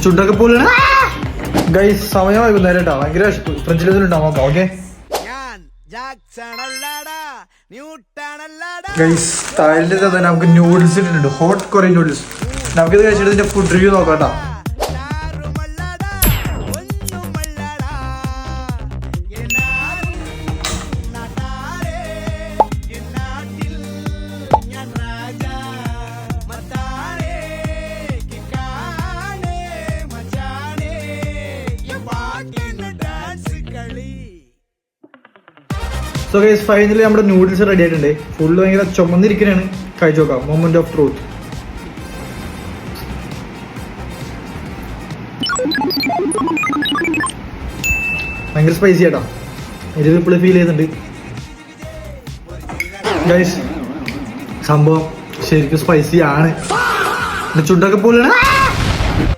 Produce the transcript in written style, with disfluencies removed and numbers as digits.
ചുണ്ടൊക്കെ പോലെയാണ് ഗൈസ്. സമയം വൈകുന്നേരം കേട്ടോ. ഭയങ്കര ഫ്രിഡ്ജിൽ ഉണ്ടാവും നോക്കാം. ഓക്കെ ഗൈസ്, താഴെ തന്നെ നമുക്ക് നൂഡിൽസ് ഇട്ടിട്ടുണ്ട്. Hot Korean noodles. നമുക്കിത് കഴിച്ചിട്ട് ഇതിന്റെ ഫുഡ് റിവ്യൂ നോക്കാം കേട്ടോ. സോ ഗൈസ്, ഫൈനലി നമ്മുടെ നൂഡിൽസ് റെഡി ആയിട്ടുണ്ട്. ഫുള്ള് ഭയങ്കര ചുമന്നിരിക്കണാണ്. കഴിച്ചു നോക്കാം. Moment of truth. ഭയങ്കര സ്പൈസി ആട്ടാ. എരിവ് ഇപ്പോഴും ഫീൽ ചെയ്യുന്നുണ്ട് ഗൈസ്. സംഭവം ശരിക്കും സ്പൈസി ആണ്. ചുണ്ടൊക്കെ പോലെയാണ്.